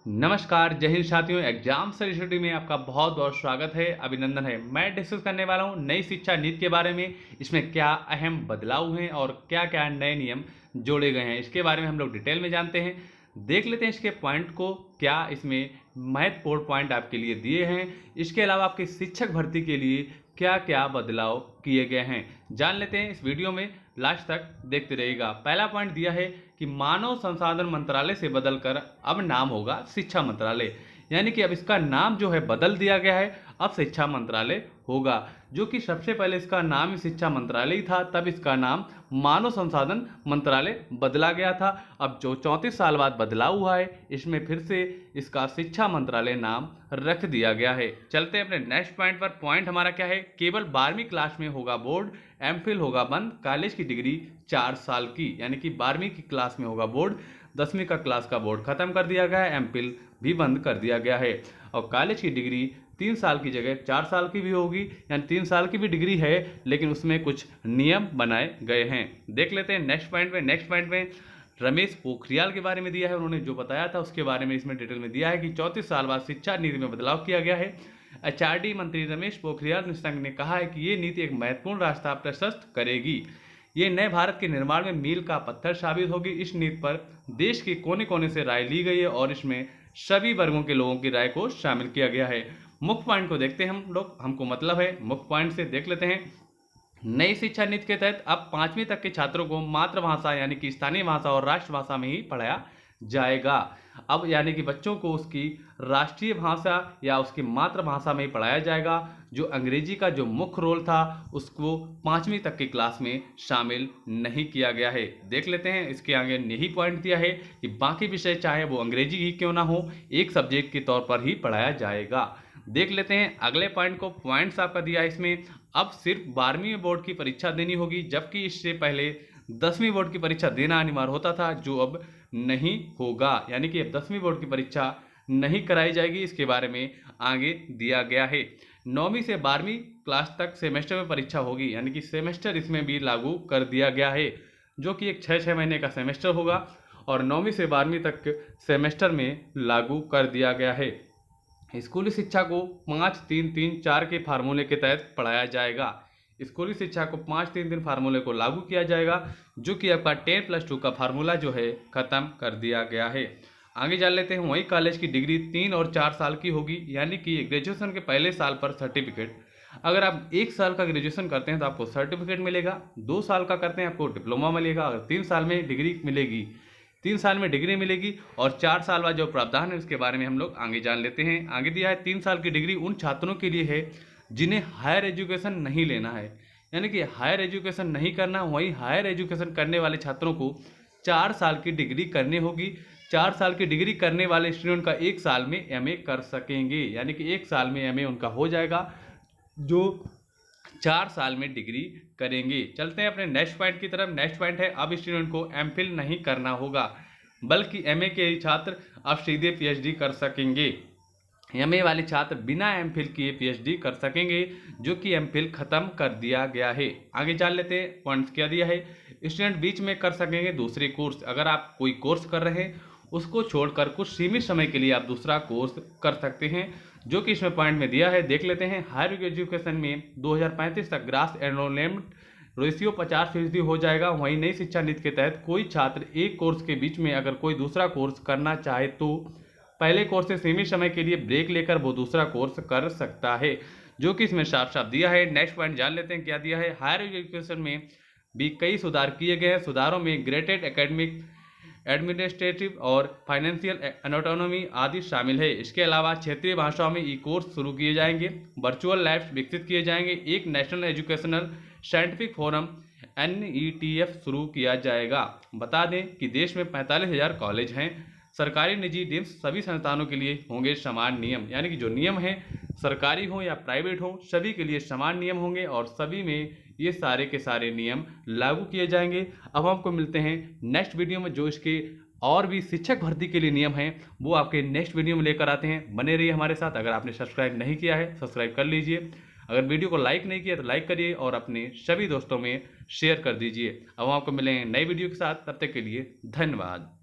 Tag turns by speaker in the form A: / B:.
A: नमस्कार, जय हिंद साथियों। एग्जाम स्टडी में आपका बहुत बहुत स्वागत है, अभिनंदन है। मैं डिस्कस करने वाला हूं नई शिक्षा नीति के बारे में। इसमें क्या अहम बदलाव हैं और क्या क्या नए नियम जोड़े गए हैं, इसके बारे में हम लोग डिटेल में जानते हैं। देख लेते हैं इसके पॉइंट को, क्या इसमें महत्वपूर्ण पॉइंट आपके लिए दिए हैं। इसके अलावा आपकी शिक्षक भर्ती के लिए क्या क्या बदलाव किए गए हैं, जान लेते हैं इस वीडियो में। लास्ट तक देखते रहिएगा। पहला पॉइंट दिया है कि मानव संसाधन मंत्रालय से बदलकर अब नाम होगा शिक्षा मंत्रालय, यानी कि अब इसका नाम जो है बदल दिया गया है, अब शिक्षा मंत्रालय होगा। जो कि सबसे पहले इसका नाम ही शिक्षा मंत्रालय ही था, तब इसका नाम मानव संसाधन मंत्रालय बदला गया था। अब जो 34 साल बाद बदलाव हुआ है, इसमें फिर से इसका शिक्षा मंत्रालय नाम रख दिया गया है। चलते हैं अपने नेक्स्ट पॉइंट पर। पॉइंट हमारा क्या है, केवल 12वीं क्लास में होगा बोर्ड, एमफिल होगा बंद, कॉलेज की डिग्री 4 साल की, यानी कि 12वीं की क्लास में होगा बोर्ड, 10वीं का क्लास का बोर्ड खत्म कर दिया गया है, एमफिल भी बंद कर दिया गया है। और कॉलेज की डिग्री 3 साल की जगह 4 साल की भी होगी, यानी 3 साल की भी डिग्री है, लेकिन उसमें कुछ नियम बनाए गए हैं। देख लेते हैं नेक्स्ट पॉइंट में। नेक्स्ट पॉइंट में रमेश पोखरियाल के बारे में दिया है, उन्होंने जो बताया था उसके बारे में इसमें डिटेल में दिया है कि 34 साल बाद शिक्षा नीति में बदलाव किया गया है। एचआरडी मंत्री रमेश पोखरियाल निशंक ने कहा है कि ये नीति एक महत्वपूर्ण रास्ता प्रशस्त करेगी। ये नए भारत के निर्माण में मील का पत्थर साबित होगी। इस नीति पर देश के कोने कोने से राय ली गई है और इसमें सभी वर्गों के लोगों की राय को शामिल किया गया है। मुख्य पॉइंट को देखते हैं हम लोग, हमको मतलब है मुख्य पॉइंट से देख लेते हैं। नई शिक्षा नीति के तहत अब 5वीं तक के छात्रों को मातृभाषा यानी कि स्थानीय भाषा और राष्ट्रभाषा में ही पढ़ाया जाएगा। अब यानी कि बच्चों को उसकी राष्ट्रीय भाषा या उसकी मातृभाषा में ही पढ़ाया जाएगा। जो अंग्रेजी का जो मुख्य रोल था उसको 5वीं तक की क्लास में शामिल नहीं किया गया है। देख लेते हैं इसके आगे यही पॉइंट दिया है कि बाकी विषय चाहे वो अंग्रेजी ही क्यों ना हो, एक सब्जेक्ट के तौर पर ही पढ़ाया जाएगा। देख लेते हैं अगले पॉइंट को। पॉइंट्स आपका दिया है इसमें, अब सिर्फ 12वीं बोर्ड की परीक्षा देनी होगी, जबकि इससे पहले 10वीं बोर्ड की परीक्षा देना अनिवार्य होता था, जो अब नहीं होगा। यानी कि अब 10वीं बोर्ड की परीक्षा नहीं कराई जाएगी, इसके बारे में आगे दिया गया है। 9वीं से 12वीं क्लास तक सेमेस्टर में परीक्षा होगी, यानी कि सेमेस्टर इसमें भी लागू कर दिया गया है, जो कि एक 6-6 महीने का सेमेस्टर होगा और 9वीं से 12वीं तक सेमेस्टर में लागू कर दिया गया है। स्कूली शिक्षा को 5-3-3-4 के फार्मूले के तहत पढ़ाया जाएगा। स्कूली शिक्षा को 5-3-3 फार्मूले को लागू किया जाएगा, जो कि आपका 10+2 का फार्मूला जो है खत्म कर दिया गया है। आगे जान लेते हैं। वहीं कॉलेज की डिग्री 3 और 4 साल की होगी, यानी कि ग्रेजुएशन के पहले साल पर सर्टिफिकेट। अगर आप 1 साल का ग्रेजुएशन करते हैं तो आपको सर्टिफिकेट मिलेगा, 2 साल का करते हैं आपको डिप्लोमा मिलेगा, अगर 3 साल में डिग्री मिलेगी 3 साल में डिग्री मिलेगी। और 4 साल बाद जो प्रावधान है उसके बारे में हम लोग आगे जान लेते हैं। आगे दिया है 3 साल की डिग्री उन छात्रों के लिए है जिन्हें हायर एजुकेशन नहीं लेना है, यानी कि हायर एजुकेशन नहीं करना। वहीं हायर एजुकेशन करने वाले छात्रों को 4 साल की डिग्री करनी होगी। 4 साल की डिग्री करने वाले स्टूडेंट का 1 साल में एमए कर सकेंगे, यानी कि 1 साल में एमए उनका हो जाएगा, जो 4 साल में डिग्री करेंगे। चलते हैं अपने नेक्स्ट पॉइंट की तरफ। नेक्स्ट पॉइंट है, अब स्टूडेंट को एमफिल नहीं करना होगा, बल्कि एमए के ही छात्र अब सीधे पीएचडी कर सकेंगे। एमए वाले छात्र बिना एमफिल किए पीएचडी कर सकेंगे, जो कि एमफिल खत्म कर दिया गया है। आगे जान लेते हैं पॉइंट्स क्या दिया है। स्टूडेंट बीच में कर सकेंगे दूसरे कोर्स, अगर आप कोई कोर्स कर रहे हैं उसको छोड़कर कुछ सीमित समय के लिए आप दूसरा कोर्स कर सकते हैं, जो कि इसमें पॉइंट में दिया है। देख लेते हैं। हायर एजुकेशन में 2035 तक ग्रास एनरोलमेंट रेशियो 50% हो जाएगा। वहीं नई शिक्षा नीति के तहत कोई छात्र एक कोर्स के बीच में अगर कोई दूसरा कोर्स करना चाहे तो पहले कोर्स से सीमित समय के लिए ब्रेक लेकर वो दूसरा कोर्स कर सकता है, जो कि इसमें साफ साफ दिया है। नेक्स्ट पॉइंट जान लेते हैं क्या दिया है। हायर एजुकेशन में भी कई सुधार किए गए हैं। सुधारों में ग्रेटेड एकेडमिक, एडमिनिस्ट्रेटिव और फाइनेंशियल ऑटोनॉमी आदि शामिल है। इसके अलावा क्षेत्रीय भाषाओं में ई कोर्स शुरू किए जाएंगे, वर्चुअल लैब्स विकसित किए जाएंगे, एक national educational scientific forum NETF शुरू किया जाएगा। बता दें कि देश में 45,000 कॉलेज हैं। सरकारी निजी डिम्स सभी संस्थानों के लिए होंगे समान नियम, यानी कि जो नियम हैं सरकारी हो या प्राइवेट हो सभी के लिए समान नियम होंगे और सभी में ये सारे के सारे नियम लागू किए जाएंगे। अब हमको मिलते हैं नेक्स्ट वीडियो में, जो इसके और भी शिक्षक भर्ती के लिए नियम हैं वो आपके नेक्स्ट वीडियो में लेकर आते हैं। बने रहिए हमारे साथ। अगर आपने सब्सक्राइब नहीं किया है सब्सक्राइब कर लीजिए, अगर वीडियो को लाइक नहीं किया तो लाइक करिए और अपने सभी दोस्तों में शेयर कर दीजिए। अब आपको मिलेंगे नई वीडियो के साथ, तब तक के लिए धन्यवाद।